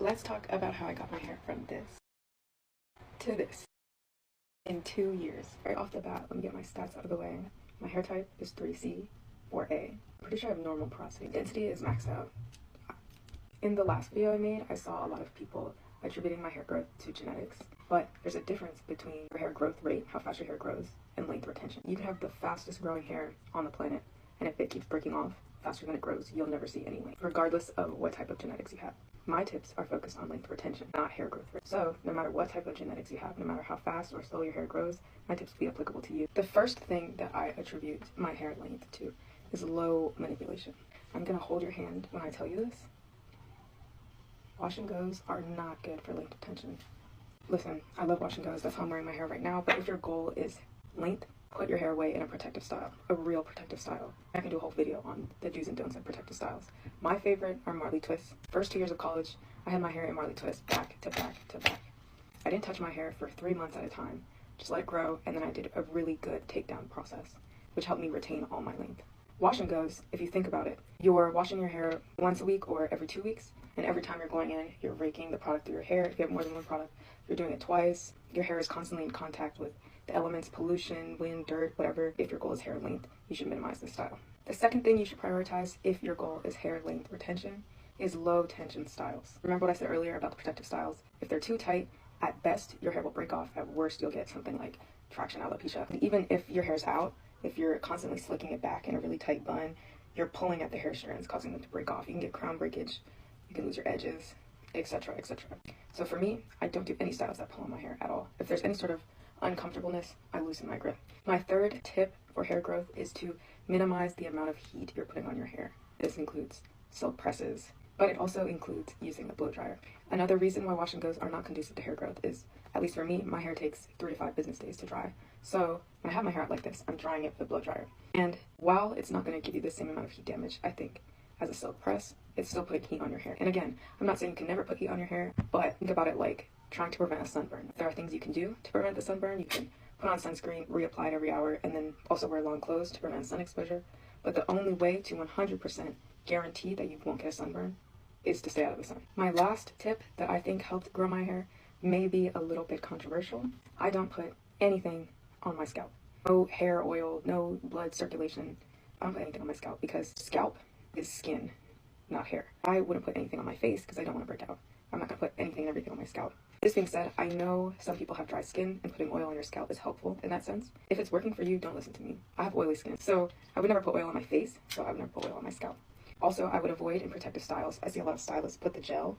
Let's talk about how I got my hair from this to this in 2 years. Right off the bat, let me get my stats out of the way. My hair type is 3C, 4A. I'm pretty sure I have normal porosity. Density is maxed out. In the last video I made, I saw a lot of people attributing my hair growth to genetics, but there's a difference between your hair growth rate, how fast your hair grows, and length retention. You can have the fastest growing hair on the planet, and if it keeps breaking off faster than it grows, you'll never see any length, regardless of what type of genetics you have. My tips are focused on length retention, not hair growth rate. So no matter what type of genetics you have, no matter how fast or slow your hair grows, my tips will be applicable to you. The first thing that I attribute my hair length to is low manipulation. I'm gonna hold your hand when I tell you this. Wash and goes are not good for length retention. Listen, I love wash and goes, that's how I'm wearing my hair right now, but if your goal is length, put your hair away in a protective style, a real protective style. I can do a whole video on the do's and don'ts of protective styles. My favorite are Marley twists. First 2 years of college, I had my hair in Marley twists, back to back to back. I didn't touch my hair for 3 months at a time, just let it grow, and then I did a really good takedown process, which helped me retain all my length. Wash and goes, if you think about it, you're washing your hair once a week or every 2 weeks, and every time you're going in, you're raking the product through your hair. If you have more than one product, you're doing it twice. Your hair is constantly in contact with the elements, pollution, wind, dirt, whatever. If your goal is hair length, you should minimize this style. The second thing you should prioritize if your goal is hair length retention is low tension styles. Remember what I said earlier about the protective styles? If they're too tight, at best, your hair will break off. At worst, you'll get something like traction alopecia. And even if your hair's out, if you're constantly slicking it back in a really tight bun, you're pulling at the hair strands, causing them to break off. You can get crown breakage, you can lose your edges, etc., etc. So for me, I don't do any styles that pull on my hair at all. If there's any sort of uncomfortableness, I loosen my grip. My third tip for hair growth is to minimize the amount of heat you're putting on your hair. This includes silk presses, but it also includes using a blow dryer. Another reason why wash and goes are not conducive to hair growth is, at least for me, my hair takes 3 to 5 business days to dry. So when I have my hair out like this, I'm drying it with a blow dryer. And while it's not going to give you the same amount of heat damage, I think, as a silk press, it's still putting heat on your hair. And again, I'm not saying you can never put heat on your hair, but think about it like trying to prevent a sunburn. There are things you can do to prevent the sunburn. You can put on sunscreen, reapply it every hour, and then also wear long clothes to prevent sun exposure. But the only way to 100% guarantee that you won't get a sunburn is to stay out of the sun. My last tip that I think helped grow my hair may be a little bit controversial. I don't put anything on my scalp. No hair oil, no blood circulation. I don't put anything on my scalp because scalp is skin, not hair. I wouldn't put anything on my face because I don't want to break out. I'm not going to put anything and everything on my scalp. This being said, I know some people have dry skin and putting oil on your scalp is helpful in that sense. If it's working for you, don't listen to me. I have oily skin, so I would never put oil on my face, so I would never put oil on my scalp. Also, I would avoid in protective styles. I see a lot of stylists put the gel